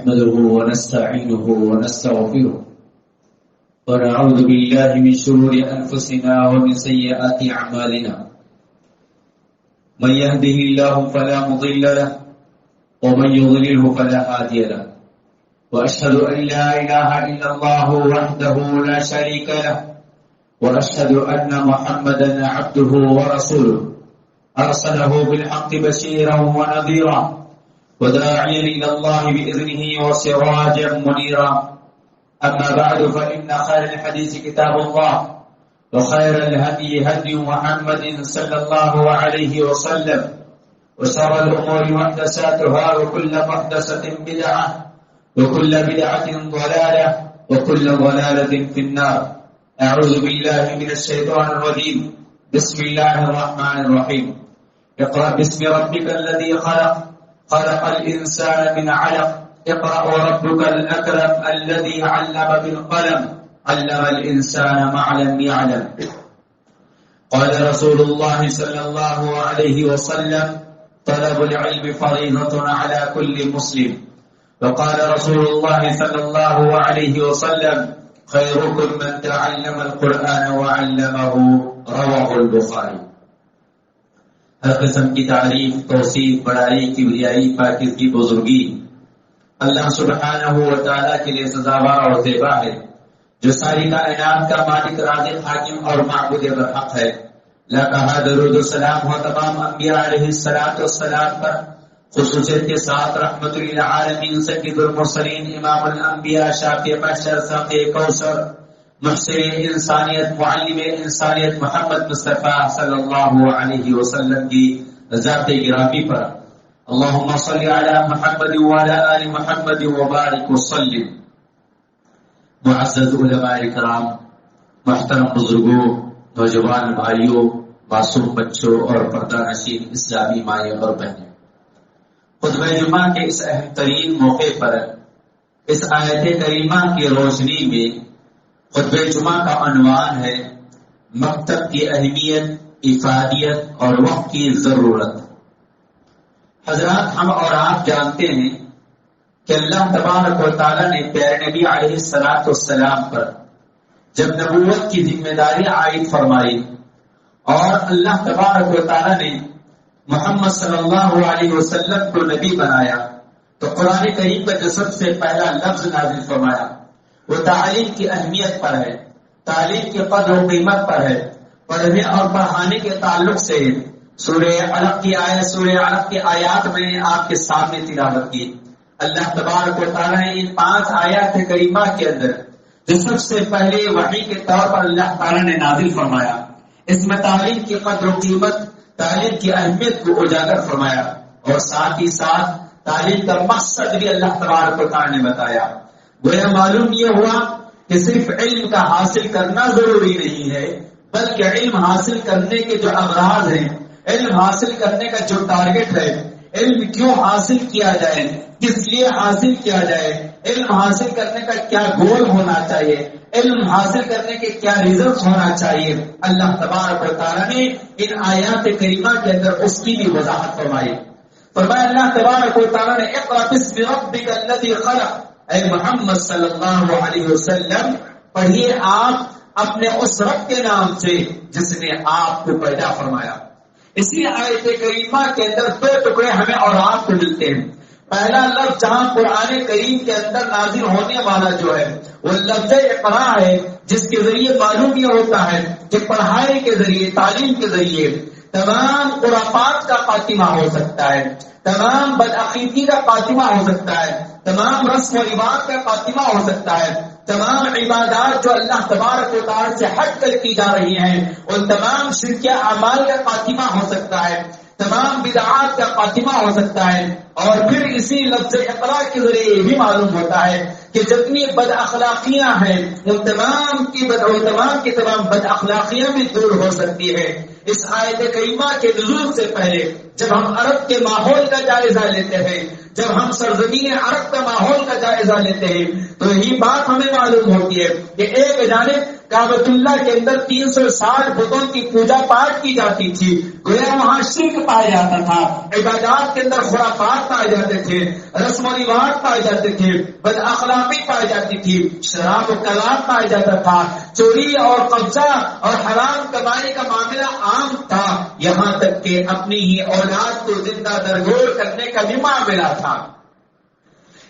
نحمده ونستعينه ونستغفره ونعوذ بالله من شرور أنفسنا ومن سيئات أعمالنا من يهده الله فلا مضل له ومن يضلله فلا هادي له وأشهد أن لا إله إلا الله وحده لا شريك له وأشهد أن محمدا عبده ورسوله أرسله بالحق بشيرا ونذيرا وداعيا إلى الله بإذنه وسراجا منيرا أما بعد فإن خير الحديث كتاب الله وخير الهدي هدي محمد صلى الله عليه وسلم وشر الأمور محدثاتها وكل محدثة بدعة وكل بدعة ضلالة وكل ضلالة في النار. أعوذ بالله من الشيطان الرجيم. بسم الله الرحمن الرحيم. اقرأ باسم ربك الذي خلق خلق الإنسان من علق اقرأ وربك الأكرم الذي علم بالقلم علم الإنسان ما لم يعلم. قال رسول الله صلى الله عليه وسلم طلب العلم فريضة على كل مسلم. وقال رسول الله صلى الله عليه وسلم خيركم من تعلم القرآن وعلمه. رواه البخاری. ہر قسم کی تعریف، توصیف، بڑائی، کبریائی، پاکیزگی، بزرگی اللہ سبحانہ و تعالیٰ کے لیے سزاوار اور زیبا ہے، جو ساری کائنات کا مالک، رازق، حاکم اور معبود برحق ہے. اللہ کا درود و سلام ہو تمام انبیاء علیہ السلام پر، خصوصیت کے ساتھ رحمت للعالمین سید المرسلین، امام الانبیاء، شافع محشر، ساقی کوثر، محسن انسانیت، معلم انسانیت محمد مصطفیٰ صلی اللہ علیہ وسلم کی ذات گرامی پر. اللہم صلی علی محمد وعلی آل محمد وبارک وسلم. معزز علماء کرام، محترم بزرگوں، نوجوان بھائیوں، معصوم بچوں اور پردہ نشین اسلامی مائیں اور بہنیں، خطبہ جمعہ کے اس اہم ترین موقع پر اس آیت کریمہ کی روشنی میں خطبہ جمعہ کا عنوان ہے مکتب کی اہمیت، افادیت اور وقت کی ضرورت. حضرات، ہم اور آپ جانتے ہیں کہ اللہ تبارک و تعالیٰ نے پیارے نبی علیہ السلام پر جب نبوت کی ذمہ داری عائد فرمائی اور اللہ تبارک و تعالیٰ نے محمد صلی اللہ علیہ وسلم کو نبی بنایا تو قرآن کریم کا جو سب سے پہلا لفظ نازل فرمایا وہ تعلیم کی اہمیت پر ہے، تعلیم کی قدر و قیمت پر ہے. پڑھنے اور پڑھانے کے تعلق سے سورہ علق کی آیات میں نے آپ کے سامنے تلاوت کی. اللہ تبارک و تعالیٰ نے ان 5 آیات کریمہ کے اندر جو سب سے پہلے وحی کے طور پر اللہ تعالیٰ نے نازل فرمایا، اس میں تعلیم کی قدر و قیمت، تعلیم کی اہمیت کو اجاگر فرمایا اور ساتھ ہی ساتھ تعلیم کا مقصد بھی اللہ تبارک و تعالیٰ نے بتایا. گویا معلوم یہ ہوا کہ صرف علم کا حاصل کرنا ضروری نہیں ہے، بلکہ علم حاصل کرنے کے جو اغراض ہیں، علم حاصل کرنے کا جو ٹارگٹ ہے، علم کیوں حاصل کیا جائے، کس لیے حاصل کیا جائے، علم حاصل کرنے کا کیا گول ہونا چاہیے، علم حاصل کرنے کے کیا ریزلٹ ہونا چاہیے، اللہ تبارک و تعالیٰ نے ان آیات کریمہ کے اندر اس کی بھی وضاحت فرمائی. فرمایا اللہ تبارک و تعالیٰ نے اقرأ باسم ربک الذی خلق، اے محمد صلی اللہ علیہ وسلم پڑھیے آپ اپنے اس رب کے نام سے جس نے آپ کو پیدا فرمایا. اسی آیت کریمہ کے اندر 2 ٹکڑے ہمیں اور آپ کو ملتے ہیں. پہلا لفظ جہاں قرآن کریم کے اندر نازل ہونے والا جو ہے وہ لفظ اقرا ہے، جس کے ذریعے معلوم یہ ہوتا ہے کہ پڑھائی کے ذریعے، تعلیم کے ذریعے تمام خرافات کا خاتمہ ہو سکتا ہے، تمام بدعقیدگی کا خاتمہ ہو سکتا ہے، تمام رسم و رواج کا خاتمہ ہو سکتا ہے، تمام عبادات جو اللہ تبارک و تعالیٰ سے ہٹ کر کی جا رہی ہیں ان تمام شرکیہ اعمال کا خاتمہ ہو سکتا ہے، تمام بدعات کا خاتمہ ہو سکتا ہے. اور پھر اسی لفظ اقرا کے ذریعے یہ بھی معلوم ہوتا ہے کہ جتنی بد اخلاقیاں ہیں ان تمام کی تمام بد اخلاقیاں بھی دور ہو سکتی ہے. اس آیت کریمہ کے نزول سے پہلے جب ہم عرب کے ماحول کا جائزہ لیتے ہیں، جب ہم سرزمین عرب کا ماحول کا جائزہ لیتے ہیں تو یہی بات ہمیں معلوم ہوتی ہے کہ ایک جانب کعبۃ اللہ کے اندر 360 بتوں کی پوجا پاٹ کی جاتی تھی، گویا وہاں شرک پایا جاتا تھا، عبادات کے اندر خرافات پائے جاتے تھے، رسم و رواج پائے جاتے تھے، بد اخلاقی پائی جاتی تھی، شراب و کباب پایا جاتا تھا، چوری اور قبضہ اور حرام کمائی کا معاملہ عام تھا، یہاں تک کہ اپنی ہی اولاد کو زندہ درگور کرنے کا بھی معاملہ تھا۔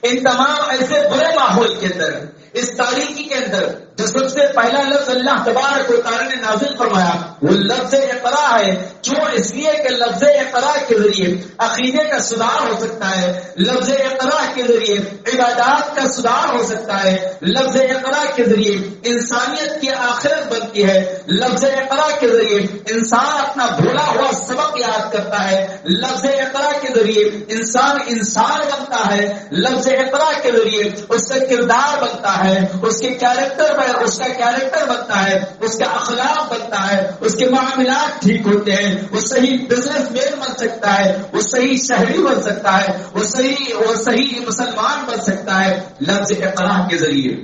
ان تمام ایسے برے ماحول کے اندر، اس تاریخی کے اندر جو سب سے پہلا لفظ اللہ تبارک و تعالی نے نازل فرمایا وہ لفظ اقرا ہے۔ کیوں؟ اس لیے کہ لفظ اقرا کے ذریعے عقیدے کا سدھار ہو سکتا ہے، لفظ اقرا کے ذریعے عبادات کا سدھار ہو سکتا ہے، لفظ اقرا کے ذریعے انسانیت کی آخرت بنتی ہے، لفظ اقرا کے ذریعے انسان اپنا بھولا ہوا سبق یاد کرتا ہے، لفظ اقرا کے ذریعے انسان بنتا ہے، لفظ اقرا کے ذریعے اس کا کردار بنتا ہے، اس کا کیریکٹر بنتا ہے، اس کا اخلاق بنتا ہے، اس کے معاملات ٹھیک ہوتے ہیں، وہ صحیح بزنس مین بن سکتا ہے، وہ صحیح شہری بن سکتا ہے، وہ صحیح مسلمان بن سکتا ہے لفظ اقرا کے ذریعے۔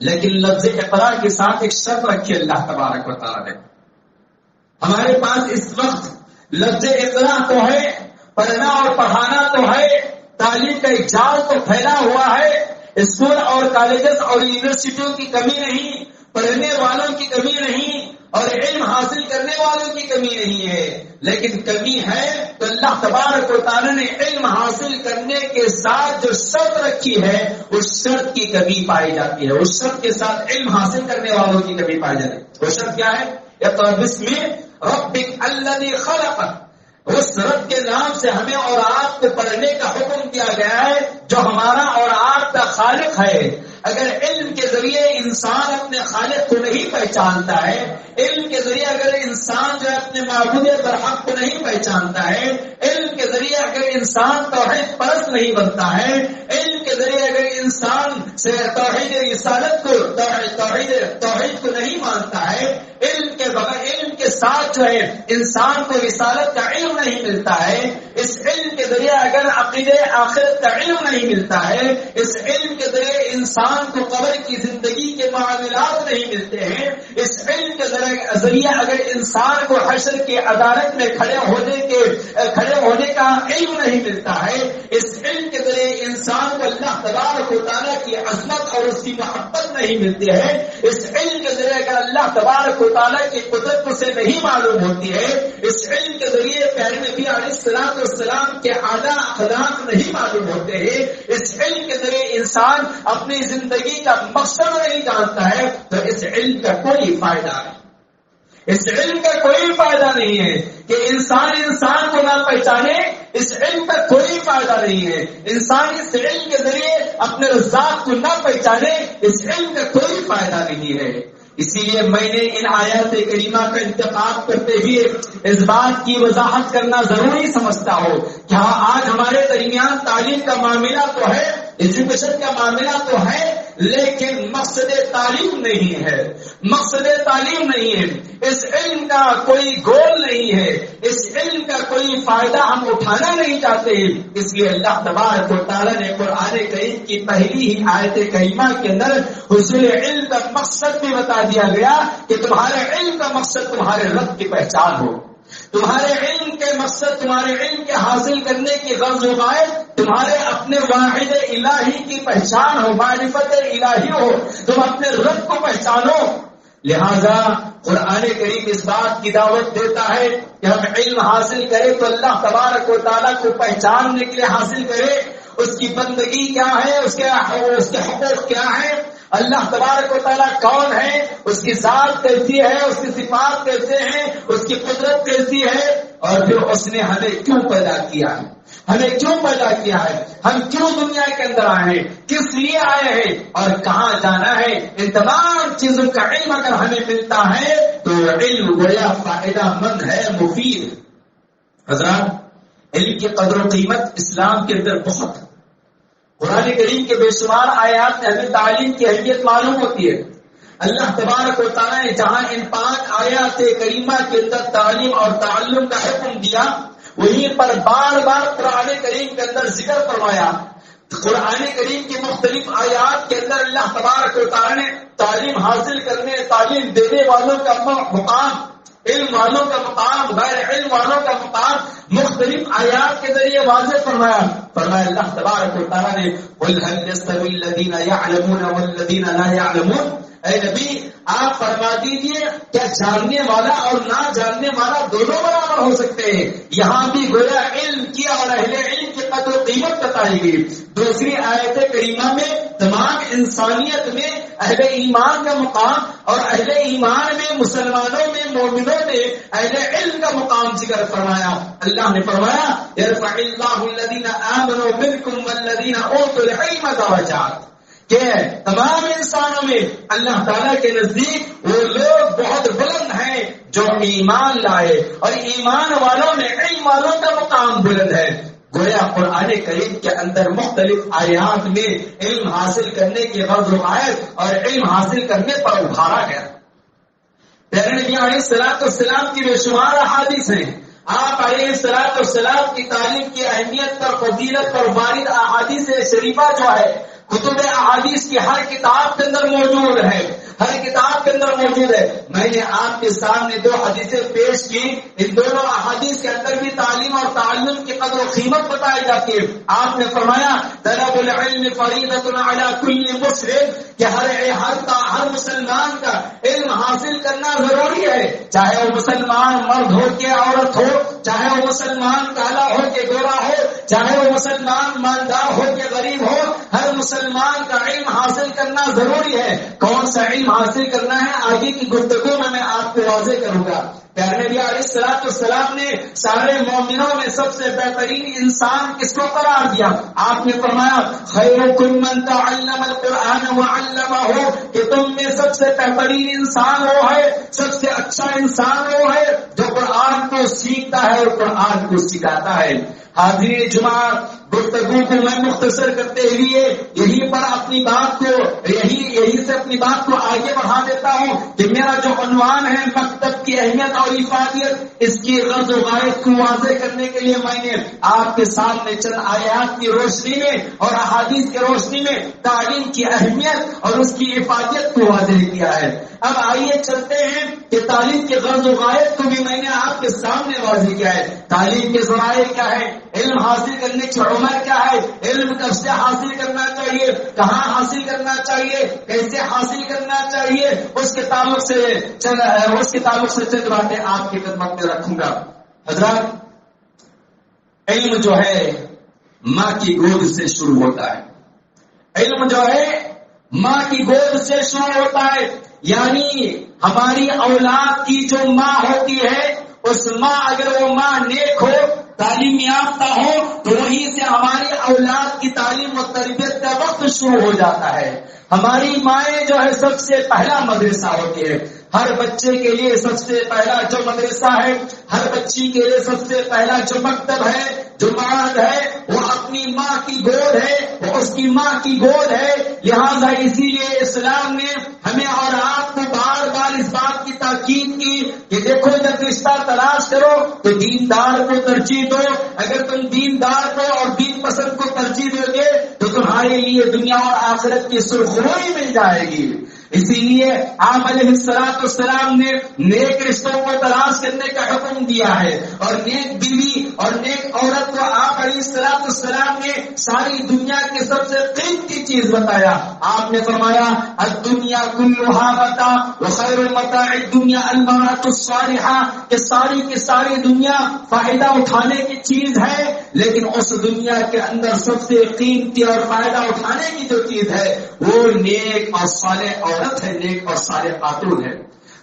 لیکن لفظ اقرا کے ساتھ ایک شرط رکھی اللہ تبارک و تعالی نے۔ ہمارے پاس اس وقت لفظ اقرا تو ہے، پڑھنا اور پڑھانا تو ہے، تعلیم کا ایک جال تو پھیلا ہوا ہے، اسکول اور کالجز اور یونیورسٹیوں کی کمی نہیں، پڑھنے والوں کی کمی نہیں اور علم حاصل کرنے والوں کی کمی نہیں ہے، لیکن کمی ہے تو اللہ تبارک و تعالی نے علم حاصل کرنے کے ساتھ جو شرط رکھی ہے اس شرط کی کمی پائی جاتی ہے، اس شرط کے ساتھ علم حاصل کرنے والوں کی کمی پائی جاتی ہے۔ وہ شرط کیا ہے؟ اقرأ باسم ربک الذی خلق، اس رب کے نام سے ہمیں اور آپ کو پڑھنے کا حکم دیا گیا ہے جو ہمارا اور آپ کا خالق ہے۔ اگر علم کے ذریعے انسان اپنے خالق کو نہیں پہچانتا ہے، علم کے ذریعے اگر انسان جو اپنے معبود برحق کو نہیں پہچانتا ہے، علم کے ذریعے اگر انسان توحید پرست نہیں بنتا ہے، علم کے ذریعے اگر انسان سے توحید رسالت کو توحید کو نہیں مانتا ہے، علم کے بغیر علم کے ساتھ جو ہے انسان کو رسالت کا علم نہیں ملتا ہے، اس علم کے ذریعے اگر عقیدے آخرت کا علم نہیں ملتا ہے، اس علم کے ذریعے انسان کو قبر کی زندگی کے معاملات نہیں ملتے ہیں، اس علم کے ذریعے اگر انسان کو حشر کی عدالت میں کھڑے ہونے کا علم نہیں ملتا ہے، اس علم کے ذریعے انسان کو اللہ تبارک و تعالیٰ کی عظمت اور اس کی محبت نہیں ملتی ہے، اس علم کے ذریعے اگر اللہ تبارک و تعالیٰ کی قدرت اسے نہیں معلوم ہوتی ہے، اس علم کے ذریعے پیارے نبی علیہ السلام کے اعلیٰ اخلاق نہیں معلوم ہوتے ہیں، اس علم کے ذریعے انسان اپنی زندگی کا مقصد نہیں جانتا ہے، تو اس علم کا کوئی فائدہ نہیں۔ اس علم کا کوئی فائدہ نہیں ہے کہ انسان کو نہ پہچانے، اس علم کا کوئی فائدہ نہیں ہے۔ انسان اس علم کے ذریعے اپنے رزاق کو نہ پہچانے، اس علم کا کوئی فائدہ نہیں ہے۔ اسی لیے میں نے ان آیات کریمہ کا انتخاب کرتے ہوئے اس بات کی وضاحت کرنا ضروری سمجھتا ہوں کہ آج ہمارے درمیان تعلیم کا معاملہ تو ہے، ایجوکیشن کا معاملہ تو ہے، لیکن مقصد تعلیم نہیں ہے، مقصد تعلیم نہیں ہے، اس علم کا کوئی گول نہیں ہے، اس علم کا کوئی فائدہ ہم اٹھانا نہیں چاہتے۔ اس لیے اللہ تبارک و تعالیٰ نے قرآن کریم کی پہلی ہی آیت کریمہ کے اندر حصول علم کا مقصد بھی بتا دیا گیا کہ تمہارے علم کا مقصد تمہارے رب کی پہچان ہو، تمہارے علم کے مقصد تمہارے علم کے حاصل کرنے کی غرض و غائب تمہارے اپنے واحد الہی کی پہچان ہو، معرفت الہی ہو، تم اپنے رب کو پہچانو۔ لہذا قرآن کریم اس بات کی دعوت دیتا ہے کہ ہم علم حاصل کریں تو اللہ تبارک و تعالیٰ کو پہچاننے کے لیے حاصل کریں، اس کی بندگی کیا ہے، اس کے حقوق کیا ہے، اللہ تبارک و تعالیٰ کون ہے، اس کی ذات کیسی ہے، اس کی صفات کیسے ہیں، اس کی قدرت کیسی ہے، اور پھر اس نے ہمیں کیوں پیدا کیا ہے، ہمیں کیوں پیدا کیا ہے، ہم کیوں دنیا کے اندر آئے ہیں، کس لیے آئے ہیں اور کہاں جانا ہے۔ ان تمام چیزوں کا علم اگر ہمیں ملتا ہے تو علم گویا فائدہ مند ہے، مفید۔ حضرات، علم کی قدر و قیمت اسلام کے اندر بہت ہے۔ قرآن کریم کے بے شمار آیات میں ہمیں تعلیم کی اہمیت معلوم ہوتی ہے۔ اللہ تبارک و تعالیٰ نے جہاں ان 5 آیات کریمہ کے اندر تعلیم اور تعلم کا حکم دیا، وہیں پر بار بار قرآن کریم کے اندر ذکر فرمایا۔ قرآن کریم کی مختلف آیات کے اندر اللہ تبارک و تعالیٰ نے تعلیم حاصل کرنے تعلیم دینے والوں کا مقام، علم والوں کا مقام، غیر علم والوں کا مقام مختلف آیات کے ذریعے واضح فرمایا اللہ تبارک و تعالیٰ نے قُلْ هَلْ يَسْتَوِي الَّذِينَ يَعْلَمُونَ وَالَّذِينَ لَا يَعْلَمُونَ، اے نبی آپ فرما دیجئے کیا جاننے والا اور نہ جاننے والا دونوں برابر ہو سکتے ہیں؟ یہاں بھی گویا علم کیا اور اہل علم کی قدر و قیمت بتائی گئی۔ دوسری آیت کریمہ میں تمام انسانیت میں اہل ایمان کا مقام اور اہل ایمان میں مسلمانوں میں مومنوں میں اہل علم کا مقام ذکر فرمایا۔ اللہ نے فرمایا يَرْفَعِ اللَّهُ الَّذِينَ آمَنُوا مِنْكُمْ وَالَّذِينَ أُوتُوا الْعِلْمَ دَرَجَاتٍ، کہ تمام انسانوں میں اللہ تعالیٰ کے نزدیک وہ لوگ بہت بلند ہیں جو ایمان لائے، اور ایمان والوں میں علم والوں کا مقام بلند ہے۔ گویا قرآن کریم کے اندر مختلف آیات میں علم حاصل کرنے کی غرض و غایت اور علم حاصل کرنے پر ابھارا گیا۔ پیارے نبی علیہ السلام کی بے شمار احادیث ہیں۔ آپ علیہ السلام کی تعلیم کی اہمیت پر، فضیلت پر وارد احادیث شریفہ جو ہے کتب احادیث کی ہر کتاب کے اندر موجود ہے، ہر کتاب کے اندر موجود ہے۔ میں نے آپ کے سامنے دو حدیثیں پیش کی، ان دونوں احادیث کے اندر بھی تعلیم اور تعلم کی قدر و قیمت بتائی جاتی ہے۔ آپ نے فرمایا طلب العلم فریضۃ علی کل مسلم، کہ ہر مسلمان کا علم حاصل کرنا ضروری ہے، چاہے وہ مسلمان مرد ہو کے عورت ہو، چاہے وہ مسلمان کالا ہو کے گورا ہو، چاہے وہ مسلمان مالدار ہو کے غریب ہو، ہر مسلمان کا علم حاصل کرنا ضروری ہے۔ کون سا علم حاصل کرنا ہے آگے کی گفتگو میں آپ کو واضح کروں گا۔ پیارے نبی علیہ السلام نے سارے مومنوں میں سب سے بہترین انسان کس کو قرار دیا؟ آپ نے فرمایا خیرکم من تعلم القرآن وعلمہ، کہ تم میں سب سے بہترین انسان وہ ہے، سب سے اچھا انسان وہ ہے جو قرآن کو سیکھتا ہے اور قرآن کو سکھاتا ہے۔ حاضرین جمعہ، گفتگو کو میں مختصر کرتے ہوئے یہی سے اپنی بات کو آگے بڑھا دیتا ہوں کہ میرا جو عنوان ہے مکتب کی اہمیت اور افادیت، اس کی غرض و غایت کو واضح کرنے کے لیے میں نے آپ کے سامنے چند آیات کی روشنی میں اور احادیث کی روشنی میں تعلیم کی اہمیت اور اس کی افادیت کو واضح کیا ہے۔ اب آئیے چلتے ہیں کہ تعلیم کی غرض و غایت کو بھی میں نے آپ کے سامنے واضح کیا ہے۔ تعلیم کے ذرائع کیا ہے، علم حاصل کرنے کی عمر کیا ہے، علم کب سے حاصل کرنا چاہیے، کہاں حاصل کرنا چاہیے، کیسے حاصل کرنا چاہیے، اس کے تعلق سے چند باتیں آپ کی خدمت میں رکھوں گا۔ حضرات، علم جو ہے ماں کی گود سے شروع ہوتا ہے۔ علم جو ہے ماں کی گود سے شروع ہوتا ہے، یعنی ہماری اولاد کی جو ماں ہوتی ہے، اس ماں اگر وہ ماں نیک ہو، تعلیم یافتہ ہو، تو وہیں سے ہماری اولاد کی تعلیم و تربیت کا وقت شروع ہو جاتا ہے۔ ہماری مائیں جو ہے سب سے پہلا مدرسہ ہوتی ہے۔ ہر بچے کے لیے سب سے پہلا جو مدرسہ ہے، ہر بچی کے لیے سب سے پہلا جو مکتب ہے، جو معہد ہے، وہ اپنی ماں کی گود ہے، وہ اس کی ماں کی گود ہے۔ لہذا اسی لیے اسلام نے ہمیں اور آپ کو بار بار اس بات کی تاکید کی کہ دیکھو جب رشتہ تلاش کرو تو دیندار کو ترجیح دو۔ اگر تم دیندار کو اور دین پسند کو ترجیح دو گے تو تمہارے لیے دنیا اور آخرت کی سرخروئی مل جائے گی۔ اسی لیے آپ علیہ السلام نے نیک رشتوں کو تلاش کرنے کا حکم دیا ہے، اور نیک بیوی اور نیک عورت کو آپ علیہ السلام نے ساری دنیا کی سب سے قیمتی چیز بتایا۔ آپ نے فرمایا الدنیا کلھا متاع وخیر المتاع الدنیا المرأة الصالحہ، کہ ساری کی ساری دنیا فائدہ اٹھانے کی چیز ہے، لیکن اس دنیا کے اندر سب سے قیمتی اور فائدہ اٹھانے کی جو چیز ہے وہ نیک اور صالح عورت ہے، نیک اور صالح خاتون ہے۔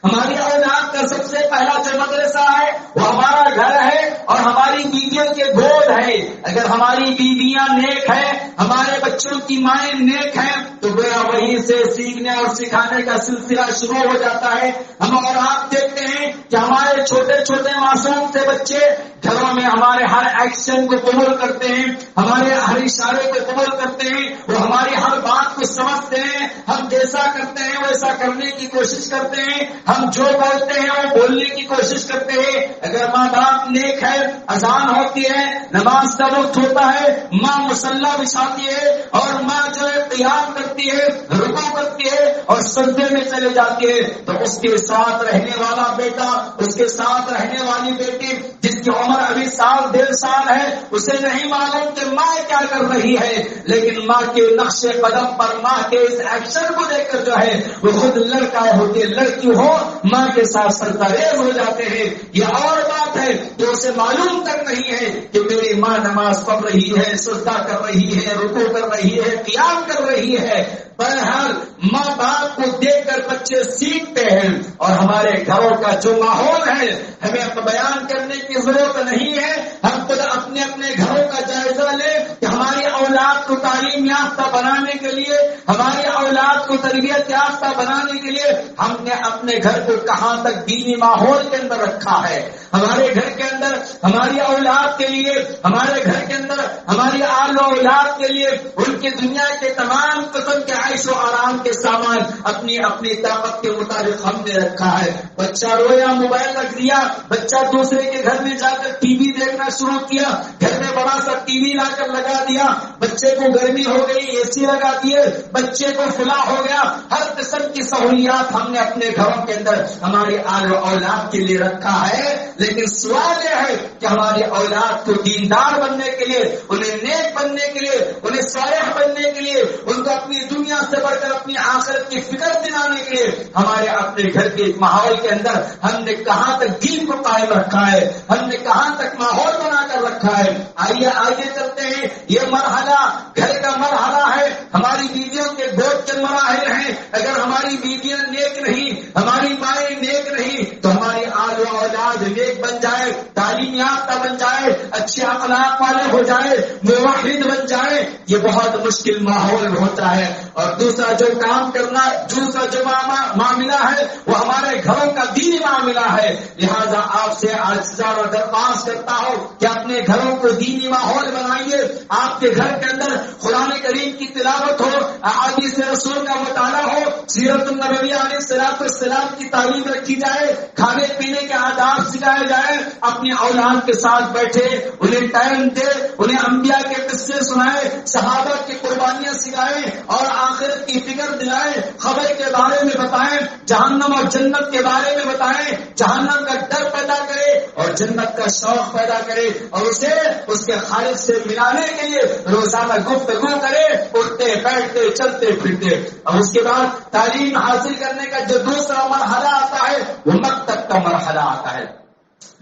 ہماری اولاد کا سب سے پہلا جو مدرسہ ہے وہ ہمارا گھر ہے اور ہماری بیویوں کے گود ہے۔ اگر ہماری بیویاں نیک ہیں، ہمارے بچوں کی مائیں نیک ہیں، تو گویا وہیں سے سیکھنے اور سکھانے کا سلسلہ شروع ہو جاتا ہے۔ ہم اور آپ دیکھتے ہیں کہ ہمارے چھوٹے چھوٹے معصوم سے بچے گھروں میں ہمارے ہر ایکشن کو قبول کرتے ہیں، ہمارے ہر اشارے کو قبول کرتے ہیں، وہ ہماری ہر بات کو سمجھتے ہیں، ہم جیسا کرتے ہیں ویسا کرنے کی کوشش کرتے ہیں، ہم جو بولتے ہیں وہ بولنے کی کوشش کرتے ہیں۔ اگر ماں باپ نیک ہے، اذان ہوتی ہے، نماز کا وقت ہوتا ہے، ماں مصلی بچھاتی ہے اور ماں جو ہے قیام کرتی ہے، رکوع کرتی ہے اور سجدے میں چلے جاتی ہے، تو اس کے ساتھ رہنے والا بیٹا، اس کے ساتھ رہنے والی بیٹی جس کی عمر ابھی 1.5 سال ہے، اسے نہیں معلوم کہ ماں کیا کر رہی ہے، لیکن ماں کے نقش قدم پر، ماں کے اس ایکشن کو دیکھ کر جو ہے وہ خود لڑکا ہوتی ہے، لڑکی ہو ماں کے ساتھ سرتاریز ہو جاتے ہیں۔ یہ اور بات ہے جو اسے معلوم تک نہیں ہے کہ میری ماں نماز پڑھ رہی ہے، سجدہ کر رہی ہے، رکوع کر رہی ہے، قیام کر رہی ہے۔ بہرحال ماں باپ کو دیکھ کر بچے سیکھتے ہیں، اور ہمارے گھروں کا جو ماحول ہے ہمیں بیان کرنے کی ضرورت نہیں ہے، ہم خود اپنے اپنے گھروں کا جائزہ لیں کہ ہماری اولاد کو تعلیم یافتہ بنانے کے لیے، ہماری اولاد کو تربیت یافتہ بنانے کے لیے ہم نے اپنے گھر کو کہاں تک دینی ماحول کے اندر رکھا ہے۔ ہمارے گھر کے اندر ہماری اولاد کے لیے، ہمارے گھر کے اندر ہماری آل و اولاد کے لیے ان کی دنیا کے تمام قسم کے عیش و آرام کے سامان اپنی اپنی طاقت کے مطابق ہم نے رکھا ہے۔ بچہ رویا، موبائل رکھ دیا، بچہ دوسرے کے گھر میں جا کر ٹی وی دیکھنا شروع کیا، گھر میں بڑا سا ٹی وی لا کر لگا دیا، بچے کو گرمی ہو گئی اے سی لگا دیے، بچے کو فلاں ہو گیا، ہر قسم کی سہولیات ہم نے اپنے گھروں کے اندر ہماری آل و اولاد کے لیے رکھا ہے۔ لیکن سوال یہ ہے کہ ہماری اولاد کو دیندار بننے کے لیے، انہیں نیک بننے کے لیے، انہیں صالح بننے کے لیے، ان کو اپنی دنیا سے بڑھ کر اپنی آخرت کی فکر دلانے کے لیے ہمارے اپنے گھر کے ماحول کے اندر ہم نے کہاں تک دین کو قائم رکھا ہے، ہم نے کہاں تک ماحول بنا کر رکھا ہے۔ آئیے آگے چلتے ہیں۔ یہ مرحلہ گھر کا مرحلہ ہے، ہماری بیویوں کے گود کے مراحل ہیں۔ اگر ہماری بیویاں نیک نہیں، ہماری مائیں نیک نہیں، تو ہماری آل و اولاد نیک بن جائے، تعلیم یافتہ بن جائے، اچھے اخلاق والے ہو جائے، موحد بن جائے، یہ بہت مشکل ماحول ہوتا ہے۔ اور دوسرا جو کام کرنا، دوسرا جو معاملہ ہے وہ ہمارے گھروں کا دینی معاملہ ہے۔ لہذا آپ سے عاجزانہ اور درخواست کرتا ہوں کہ اپنے گھروں کو دینی ماحول بنائیے۔ آپ کے گھر کے اندر قرآن کریم کی تلاوت ہو، احادیث رسول کا مطالعہ ہو، سیرت النبوی علیہ السلام کی تعلیم رکھی جائے، کھانے پینے کے آداب سکھائے جائے، اپنی اولاد کے ساتھ بیٹھے، انہیں ٹائم دے، انہیں انبیاء کے قصے سنائے، صحابہ کی قربانیاں سکھائے اور آخرت کی فکر دلائیں، خبر کے بارے میں بتائیں، جہنم اور جنت کے بارے میں بتائیں، جہنم کا ڈر پیدا کرے اور جنت کا شوق پیدا کرے، اور اسے اس کے خالق سے ملانے کے لیے روزانہ گفتگو کرے، اٹھتے بیٹھتے چلتے پھرتے۔ اور اس کے بعد تعلیم حاصل کرنے کا جو دوسرا مرحلہ آتا ہے وہ مکتب کا مرحلہ آتا ہے۔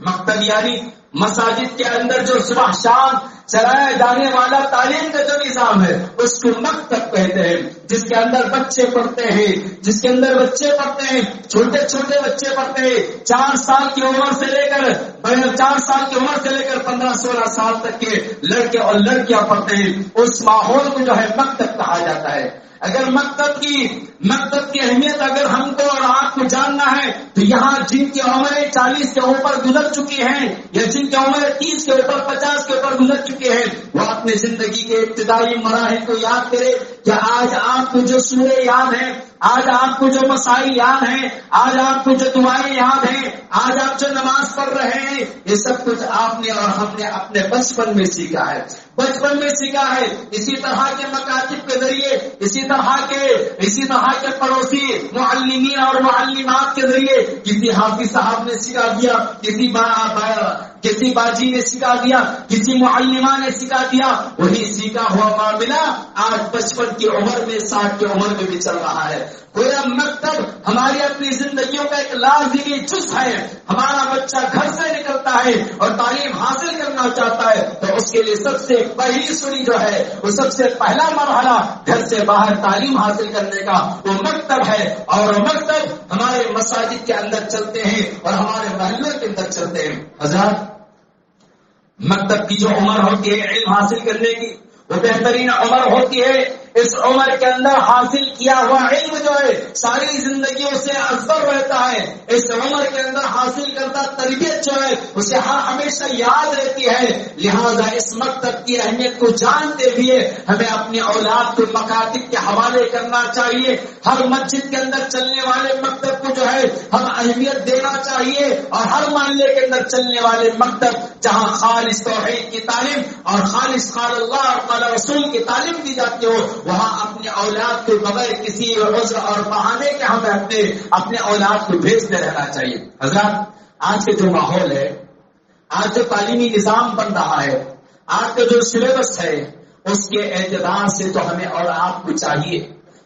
مکتب یعنی مساجد کے اندر جو صبح شام چلایا جانے والا تعلیم کا جو نظام ہے اس کو مکتب کہتے ہیں، جس کے اندر بچے پڑھتے ہیں، جس کے اندر بچے پڑھتے ہیں، چھوٹے چھوٹے بچے پڑھتے ہیں، 4 سال کی عمر سے لے کر 15-16 سال تک کے لڑکے اور لڑکیاں پڑھتے ہیں۔ اس ماحول کو جو ہے مکتب کہا جاتا ہے۔ اگر مکتب کی اہمیت اگر ہم کو اور آپ کو جاننا ہے تو یہاں جن کی عمریں 40 کے اوپر گزر چکی ہیں یا جن کی عمریں 30 کے اوپر 50 کے اوپر گزر چکے ہیں وہ اپنے زندگی کے ابتدائی مراحل کو یاد کرے کہ آج آپ کو جو سورے یاد ہیں، آج آپ کو جو مسائل یاد ہیں، آج آپ کو جو دعائیں یاد ہیں، آج آپ جو نماز پڑھ رہے ہیں، یہ سب کچھ آپ نے اور ہم نے اپنے بچپن میں سیکھا ہے، اسی طرح کے مکاتب کے ذریعے، اسی طرح کے پڑوسی معلمین اور معلمات کے ذریعے کسی حافظ صاحب نے سکھا دیا، کسی باجی نے سکھا دیا، کسی معلمہ نے سکھا دیا، وہی سیکھا ہوا معاملہ آج 55 کی عمر میں 60 کی عمر میں بھی چل رہا ہے۔ گویا مکتب ہماری اپنی زندگیوں کا ایک لازمی جز ہے۔ ہمارا بچہ گھر سے نکلتا ہے اور تعلیم حاصل کرنا چاہتا ہے تو اس کے لیے سب سے پہلی سنی جو ہے وہ سب سے پہلا مرحلہ گھر سے باہر تعلیم حاصل کرنے کا وہ مکتب ہے، اور مکتب ہمارے مساجد کے اندر چلتے ہیں اور ہمارے محلے کے اندر چلتے ہیں۔ حضرات، مکتب کی جو عمر ہوتی ہے علم حاصل کرنے کی وہ بہترین عمر ہوتی ہے۔ اس عمر کے اندر حاصل کیا ہوا علم جو ہے ساری زندگیوں سے ازبر رہتا ہے۔ اس عمر کے اندر حاصل کرتا تربیت جو ہے اسے ہمیشہ یاد رہتی ہے۔ لہذا اس مکتب کی اہمیت کو جانتے ہوئے ہمیں اپنی اولاد کو مکاتب کے حوالے کرنا چاہیے۔ ہر مسجد کے اندر چلنے والے مکتب کو جو ہے ہم اہمیت دینا چاہیے، اور ہر محلے کے اندر چلنے والے مکتب جہاں خالص توحید کی تعلیم اور خالص قال اللہ اور قال رسول کی تعلیم دی جاتی ہو وہاں اپنے اولاد کو بغیر کسی عذر اور بہانے کے ہمیں اپنے اولاد کو بھیجتے رہنا چاہیے. حضرات، آج کے جو ماحول ہے، آج جو تعلیمی نظام بن رہا ہے، آج کا جو سلیبس ہے، اس کے اعتبار سے تو ہمیں اور آپ کو چاہیے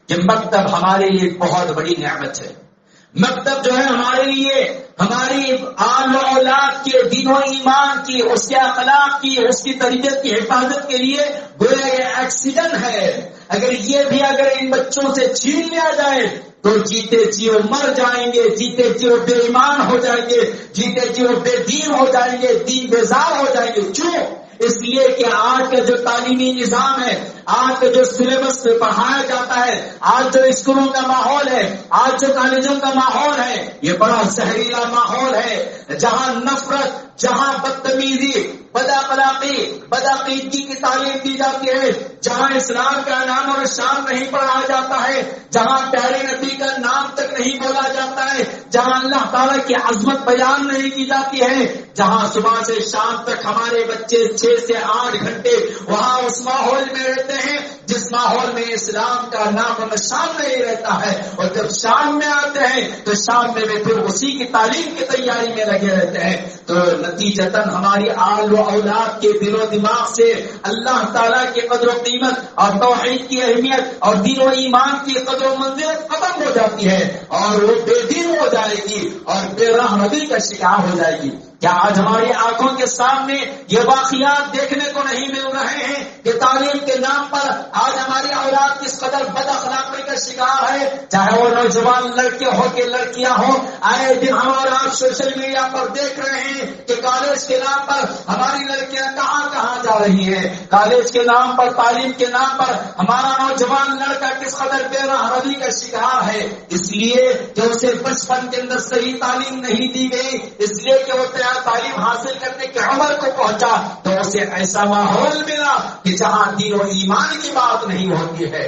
کہ مکتب ہمارے لیے بہت بڑی نعمت ہے. مکتب جو ہے ہمارے لیے ہماری آل و اولاد کے دین و ایمان کی، اس کے اخلاق کی، اس کی تربیت کی حفاظت کے لیے گویا یہ آکسیجن ہے. اگر ان بچوں سے چھین لیا جائے تو جیتے جی وہ مر جائیں گے، جیتے جی وہ بے ایمان ہو جائیں گے، جیتے جی وہ بے دین ہو جائیں گے، دین بیزار ہو جائیں گے. کیوں؟ اس لیے کہ آج کا جو تعلیمی نظام ہے، آج کا جو سلیبس میں پڑھایا جاتا ہے، آج جو اسکولوں کا ماحول ہے، آج جو کالجوں کا ماحول ہے، یہ بڑا زہریلا ماحول ہے، جہاں نفرت، جہاں بدتمیزی، بدعقیدگی کی تعلیم دی جاتی ہے، جہاں اسلام کا نام اور شان نہیں پڑھایا جاتا ہے، جہاں پیارے نبی کا نام تک نہیں بولا جاتا ہے، جہاں اللہ تعالیٰ کی عظمت بیان نہیں کی جاتی ہے، جہاں صبح سے شام تک ہمارے بچے 6 سے 8 گھنٹے وہاں اس ماحول میں رہتے ہیں جس ماحول میں اسلام کا نام و نشان نہیں رہتا ہے. اور جب شام میں آتے ہیں تو شام میں بھی پھر اسی کی تعلیم کی تیاری میں لگے رہتے ہیں. تو نتیجتاً ہماری آل و اولاد کے دل و دماغ سے اللہ تعالیٰ کی قدر و قیمت اور توحید کی اہمیت اور دین و ایمان کی قدر و منزلت ختم ہو جاتی ہے، اور وہ بے دین ہو جائے گی اور بے رحمتی کا شکار ہو جائے گی. کیا آج ہماری آنکھوں کے سامنے یہ واقعات دیکھنے کو نہیں مل رہے ہیں کہ تعلیم کے نام پر آج ہماری اولاد کس قدر بد اخلاقی کا شکار ہے؟ چاہے وہ نوجوان لڑکے ہو کہ لڑکیاں ہوں، آئے دن ہم اور آپ سوشل میڈیا پر دیکھ رہے ہیں کہ کالج کے نام پر ہماری لڑکیاں کہاں کہاں جا رہی ہیں، کالج کے نام پر، تعلیم کے نام پر ہمارا نوجوان لڑکا کس قدر بے رحمتی کا شکار ہے. اس لیے کہ اسے بچپن کے اندر صحیح تعلیم نہیں دی گئی، اس لیے کہ وہ تعلیم حاصل کرنے کے عمر کو پہنچا تو اسے ایسا ماحول ملا کہ جہاں دین و ایمان کی بات نہیں ہوتی ہے،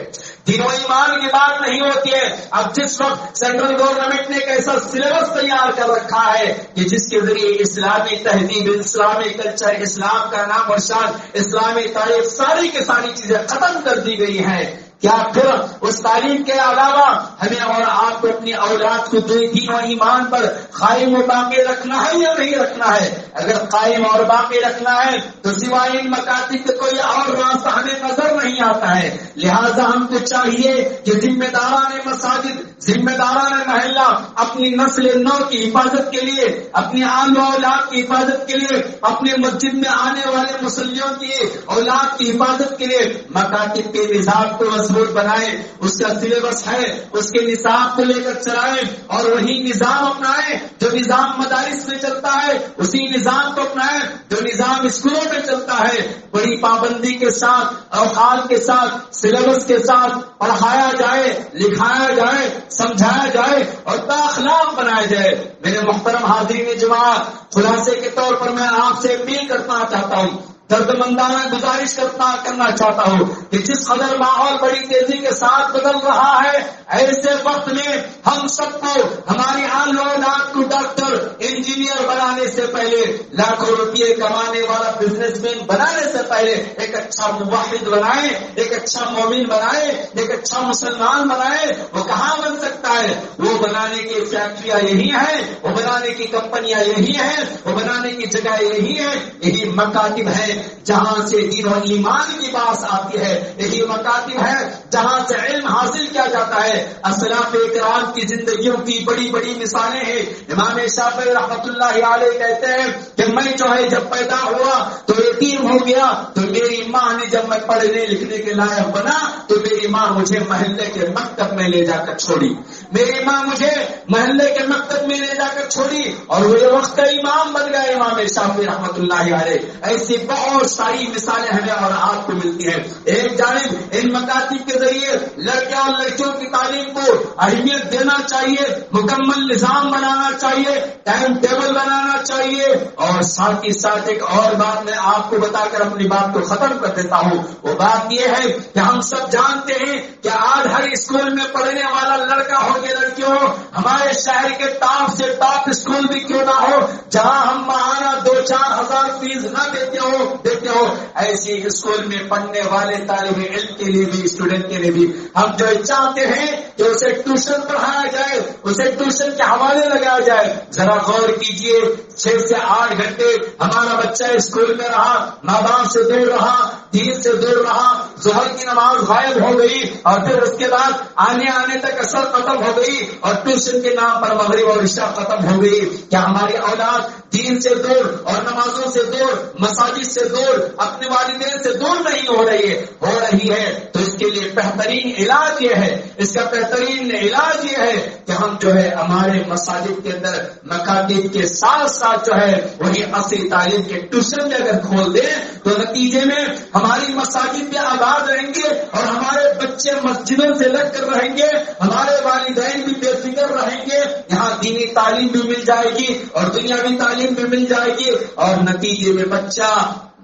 دین و ایمان کی بات نہیں ہوتی ہے. اب جس وقت سینٹرل گورنمنٹ نے ایک ایسا سلیبس تیار کر رکھا ہے کہ جس کے ذریعے اسلامی تہذیب، اسلامی کلچر، اسلام کا نام اور شان، اسلامی تاریخ، ساری کی ساری چیزیں ختم کر دی گئی ہیں، کیا پھر اس تعلیم کے علاوہ ہمیں اور آپ کو اپنی اولاد کو دین و ایمان پر قائم و باقی رکھنا ہے یا نہیں رکھنا ہے؟ اگر قائم اور باقی رکھنا ہے تو سوائے ان مکاتب کے کوئی اور راستہ ہمیں نظر نہیں آتا ہے. لہذا ہم کو چاہیے کہ ذمہ داران مساجد، ذمہ داران محلہ اپنی نسل نو کی حفاظت کے لیے، اپنی آل و اولاد کی حفاظت کے لیے، اپنے مسجد میں آنے والے مسلیوں کی اولاد کی حفاظت کے لیے مکاتب کے نظام کو مضبوط بنائے، اس کا سلیبس ہے اس کے نصاب کو لے کر چلائے اور وہی نظام اپنائے جو نظام مدارس میں چلتا ہے، اسی نظام کو اپنائے جو نظام اسکولوں میں چلتا ہے. بڑی پابندی کے ساتھ، اوقات کے ساتھ، سلیبس کے ساتھ پڑھایا جائے، لکھایا جائے، سمجھایا جائے اور بااخلاق بنایا جائے. میرے محترم حاضرین جماعت، خلاصے کے طور پر میں آپ سے اپیل کرنا چاہتا ہوں، دردمندانہ گزارش کرنا چاہتا ہوں کہ جس قدر ماحول بڑی تیزی کے ساتھ بدل رہا ہے، ایسے وقت میں ہم سب کو ہماری آل و اولاد کو ڈاکٹر، انجینئر بنانے سے پہلے، لاکھوں روپئے کمانے والا بزنس مین بنانے سے پہلے ایک اچھا موحد بنائے، ایک اچھا مومن بنائے، ایک اچھا مسلمان بنائے. وہ کہاں بن سکتا ہے؟ وہ بنانے کی فیکٹریاں یہی ہیں، وہ بنانے کی کمپنیاں یہی ہیں، وہ بنانے کی جگہ یہی ہے، یہی مکاتب ہے جہاں سے دین و ایمان کی بات آتی ہے، یہی مکاتب ہے جہاں سے علم حاصل کیا جاتا ہے. اسلاف اکرام کی زندگیوں کی بڑی بڑی مثالیں ہیں. امام شافعی رحمۃ اللہ علیہ کہتے ہیں کہ میں جو ہے جب پیدا ہوا تو یتیم ہو گیا، تو میری ماں نے جب میں پڑھنے لکھنے کے لائق بنا تو میری ماں مجھے محلے کے مکتب میں لے جا کر چھوڑی، میری ماں مجھے محلے کے مکتب میں لے جا کر چھوڑی اور وہ وقت کا امام بن گئے امام شافعی رحمۃ اللہ علیہ. ایسی بہت ساری مثالیں ہمیں اور آپ کو ملتی ہیں. ایک جانب ان مکاتب کے ذریعے لڑکیاں اور لڑکیوں کی تعلیم کو اہمیت دینا چاہیے، مکمل نظام بنانا چاہیے، ٹائم ٹیبل بنانا چاہیے، اور ساتھ ہی ساتھ ایک اور بات میں آپ کو بتا کر اپنی بات کو ختم کر دیتا ہوں. وہ بات یہ ہے کہ ہم سب جانتے ہیں کہ آج ہر اسکول میں پڑھنے والا لڑکا ہو یا لڑکی ہو، ہمارے شہر کے ٹاپ سے ٹاپ اسکول بھی کیوں نہ ہو، جہاں ہم ماہانہ 2-4 ہزار فیس نہ دیتے ہو ایسی اسکول میں پڑھنے والے طالب علم کے لیے بھی، اسٹوڈنٹ کے لیے بھی ہم جو چاہتے ہیں کہ اسے ٹیوشن پڑھایا جائے، اسے ٹیوشن کے حوالے لگایا جائے. ذرا غور کیجئے، 6 سے 8 گھنٹے ہمارا بچہ اسکول میں رہا، ماں باپ سے دور رہا، دین سے دور رہا، ظہر کی نماز غائب ہو گئی، اور پھر اس کے بعد آنے تک اثر ختم ہو گئی، اور ٹیوشن کے نام پر مغرب اور عشاء ختم ہو گئی. کیا ہماری اولاد دین سے دور اور نمازوں سے دور، مساجد سے دور، اپنے والدین سے دور نہیں ہو رہی ہے؟ ہو رہی ہے. تو اس کے لیے بہترین علاج یہ ہے، اس کا بہترین علاج یہ ہے کہ ہم جو ہے ہمارے مساجد کے اندر مکاتب کے ساتھ ساتھ جو ہے وہی اصلی تعلیم کے ٹیوشن بھی اگر کھول دیں تو نتیجے میں ہماری مساجد بھی آباد رہیں گے، اور ہمارے بچے مسجدوں سے لگ کر رہیں گے، ہمارے والدین بھی بے فکر رہیں گے. یہاں دینی تعلیم بھی مل جائے گی اور دنیاوی تعلیم بھی مل جائے گی، اور نتیجے میں بچہ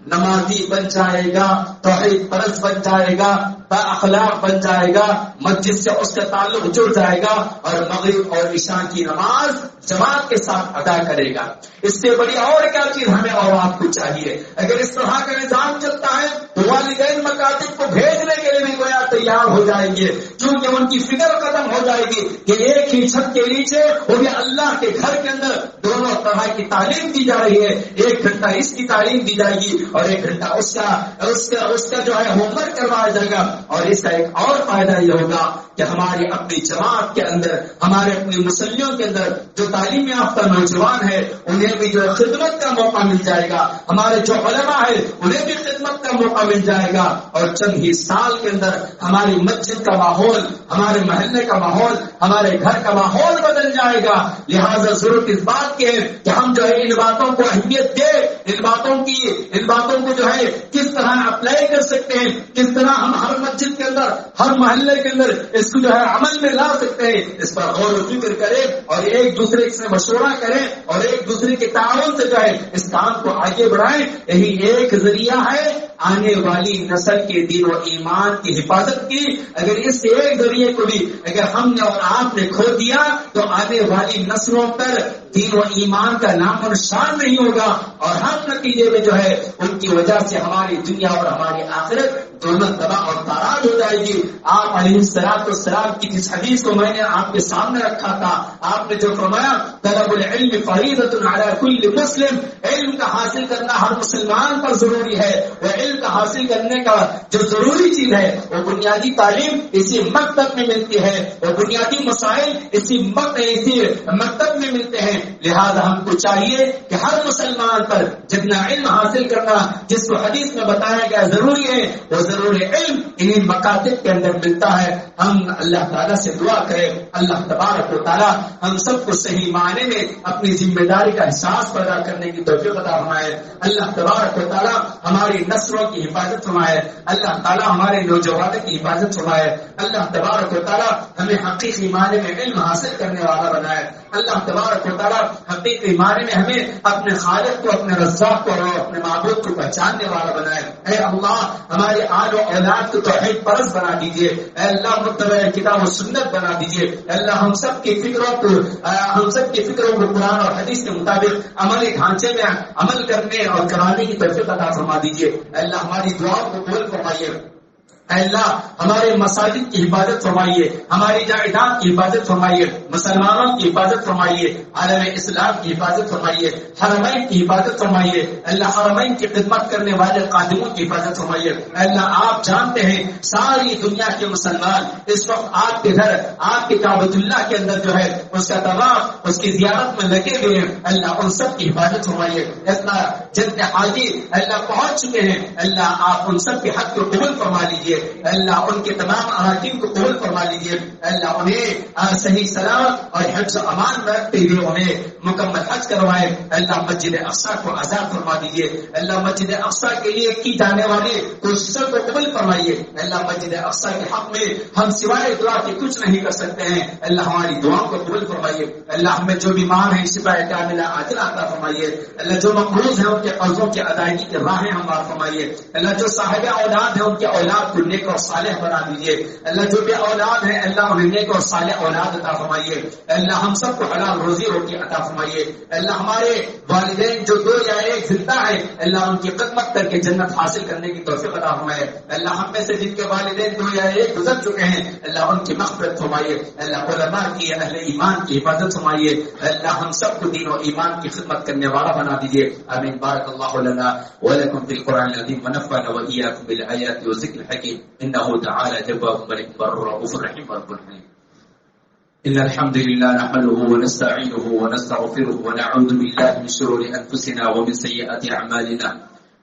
نمازی بن جائے گا، توحید پرست بن جائے گا، با اخلاق بن جائے گا، مسجد سے اس کا تعلق جڑ جائے گا، اور مغرب اور عشاء کی نماز جماعت کے ساتھ ادا کرے گا. اس سے بڑی اور کیا چیز ہمیں اور آپ کو چاہیے؟ اگر اس طرح کا نظام چلتا ہے تو والدین مکاتب کو بھیجنے کے لیے بھی گویا تیار ہو جائیں گے، کیونکہ ان کی فکر ختم ہو جائے گی کہ ایک ہی چھت کے نیچے وہ بھی اللہ کے گھر کے اندر دونوں طرح کی تعلیم دی جا رہی ہے. 1 گھنٹہ اس کی تعلیم دی جائے گی اور 1 گھنٹہ اس کا جو ہے ہوم ورک کروایا جائے گا. اور اس کا ایک اور فائدہ یہ ہوگا کہ ہماری اپنی جماعت کے اندر، ہمارے اپنے مسلمانوں کے اندر جو تعلیم یافتہ نوجوان ہے انہیں بھی جو خدمت کا موقع مل جائے گا، ہمارے جو علماء ہے انہیں بھی خدمت کا موقع مل جائے گا، اور چند ہی سال کے اندر ہماری مسجد کا ماحول، ہمارے محلے کا ماحول، ہمارے گھر کا ماحول بدل جائے گا. لہذا ضرورت اس بات کی ہے کہ ہم جو ہے ان باتوں کو اہمیت دیں، ان باتوں کو جو ہے کس طرح اپلائی کر سکتے ہیں، کس طرح ہم ہر مسجد کے اندر، ہر محلے کے اندر اس کو جو ہے عمل میں لا سکتے ہیں، اس پر غور و فکر کریں اور ایک دوسرے سے مشورہ کریں اور ایک دوسرے کے تعاون سے جو ہے اس کام کو آگے بڑھائیں. یہی ایک ذریعہ ہے آنے والی نسل کے دین و ایمان کی حفاظت کی. اگر اس ایک ذریعے کو بھی اگر ہم نے اور آپ نے کھو دیا تو آنے والی نسلوں پر دین و ایمان کا نام و نشان نہیں ہوگا، اور ہم نتیجے میں جو ہے ان کی وجہ سے ہماری دنیا اور ہماری آخرت دونوں تباہ اور تاراج ہو جائے گی. آپ علیہ السلام کی جس حدیث کو میں نے آپ کے سامنے رکھا تھا، آپ نے جو فرمایا طلب العلم فریضۃ علی کل مسلم، علم کا حاصل کرنا ہر مسلمان پر ضروری ہے. وہ علم کا حاصل کرنے کا جو ضروری چیز ہے وہ بنیادی تعلیم اسی مکتب میں ملتی ہے، وہ بنیادی مسائل اسی مکتب میں ملتے ہیں. لہذا ہم کو چاہیے کہ ہر مسلمان پر جتنا علم حاصل کرنا جس کو حدیث میں بتایا گیا ضروری ہے، وہ ضروری علم انہیں مکاتب کے اندر ملتا ہے. ہم اللہ تعالیٰ سے دعا کریں اللہ تبارک و تعالیٰ ہم سب کو صحیح معنی میں اپنی ذمہ داری کا احساس پیدا کرنے کی توفیق عطا فرمائے. اللہ تبارک و تعالیٰ ہماری نسلوں کی حفاظت فرمائے. اللہ تعالیٰ ہمارے نوجوانوں کی حفاظت فرمائے. اللہ تبارک و تعالیٰ ہمیں حقیقی معنی میں علم حاصل کرنے والا بنائے. اللہ تبارک و تعالیٰ حقیقی معنی میں ہمیں اپنے خالق کو، اپنے رزاق کو اور اپنے معبود کو پہچاننے والا بنائے. اے اللہ ہمارے آل و اولاد کو توحید پرست بنا دیجیے. اے اللہ متبع کتاب و سنت بنا دیجیے. اے اللہ ہم سب کی فکروں کو قرآن اور حدیث کے مطابق عملی ڈھانچے میں عمل کرنے اور کرانے کی توفیق عطا فرما دیجیے. اے اللہ ہماری دعاؤں کو قبول فرمائیے. اے اللہ ہمارے مساجد کی حفاظت فرمائیے، ہماری جائیداد کی حفاظت فرمائیے، مسلمانوں کی حفاظت فرمائیے، عالم اسلام کی حفاظت فرمائیے، حرمین کی حفاظت فرمائیے. اللہ حرمین کی خدمت کرنے والے قادموں کی حفاظت فرمائیے. اللہ آپ جانتے ہیں ساری دنیا کے مسلمان اس وقت آپ کے گھر، آپ کے کعبۃ اللہ کے اندر جو ہے اس کا طواف، اس کی زیارت میں لگے ہوئے ہیں. اللہ ان سب کی حفاظت فرمائیے. اللہ جتنے حاجی اللہ پہنچ چکے ہیں اللہ آپ ان سب کے حق کو قبول فرما لیجیے. اللہ ان کے تمام اراکین کو قبول فرما لیجیے. اللہ انہیں صحیح سلامت اور حفظ و امان میں رکھتے ہوئے انہیں مکمل حج کروائے. اللہ مسجد اقصی کو آزاد فرما دیجیے. اللہ مسجد اقصی کے لیے کی جانے والی کوششوں کو قبول فرمائیے. اللہ مسجد اقصی کے حق میں ہم سوائے دعا کے کچھ نہیں کر سکتے ہیں. اللہ ہماری دعاؤں کو قبول فرمائیے. اللہ ہمیں جو بیمار ہیں شفا کاملہ عاجلہ عطا فرمائیے. اللہ جو مقروض ہیں ان کے قرضوں کی ادائیگی کی راہیں ہموار فرمائیے. اللہ جو صاحب اولاد ہیں ان کے اولاد کو نیک اور صالح بنا دیجیے. اللہ جو بے اولاد ہیں اللہ انہیں نیک اور صالح اولاد عطا فرمائیے. اللہ ہم سب کو حلال روزی روٹی عطا فرمائیے. اللہ ہمارے والدین جو 2 یا 1 زندہ ہے اللہ ان کی خدمت کر کے جنت حاصل کرنے کی توفیق عطا فرمائے. اللہ ہم میں سے جن کے والدین 2 یا 1 گزر چکے ہیں اللہ ان کی مغفرت فرمائیے. اللہ علماء کی اہل ایمان کی حفاظت فرمائیے. اللہ ہم سب کو دین و ایمان کی خدمت کرنے والا بنا دیجیے. آمین. بارک اللہ لنا ولکم فی القرآن العظیم ونفعنا وإياكم بالآیات والذکر الحکیم انه تعالی جواد ملک بر رؤوف رحیم رب العالمین. إن الحمد لله نحمده ونستعينه ونستغفره ونعوذ بالله من شرور أنفسنا ومن سيئات أعمالنا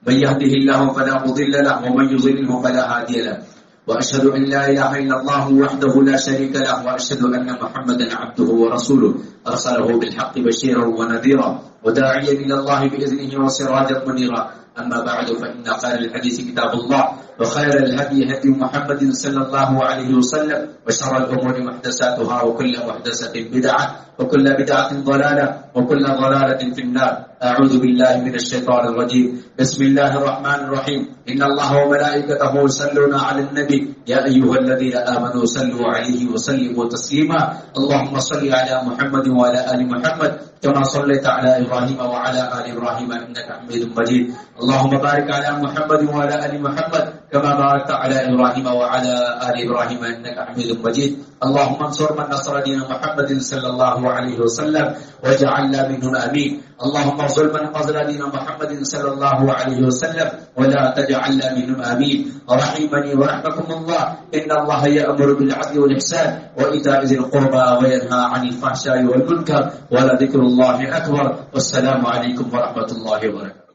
من يهده الله فلا مضل له ومن يضلله فلا هادي له وأشهد أن لا إله إلا الله وحده لا شريك له وأشهد أن محمدا عبده ورسوله أرسله بالحق بشيرا ونذيرا وداعيا إلى الله بإذنه وسراجا منيرا. أما بعد فإن خير الحديث كتاب الله وخير الهدي هدي محمد صلى الله عليه وسلم وشر الأمور محدثاتها وكل محدثة بدعة وكل بدعة ضلالة وكل ضلالة في النار. أعوذ بالله من الشيطان الرجيم. بسم الله الرحمن الرحيم. إن الله وملائكته يصلون على النبي يا أيها الذين آمنوا صلوا عليه وسلموا تسليما. اللهم صل على محمد وعلى آل محمد كما صليت على إبراهيم وعلى آل إبراهيم إنك حميد مجيد. اللهم بارك على محمد وعلى آل محمد كما باركت على إبراهيم وعلى آل إبراهيم إنك حميد مجيد. اللهم انصر من نصر دين محمد صلى الله عليه وسلم واجعلنا منهم آمين. اللهم انصر من قتل دين محمد صلى الله عليه وسلم ولا تجعلنا منهم آمين. رحمني ورحمكم الله. إن الله يأمر بالعدل والإحسان وإيتاء ذي القربى وينهى عن الفحشاء والمنكر ولذكر الله أكبر. والسلام عليكم ورحمة الله وبركاته.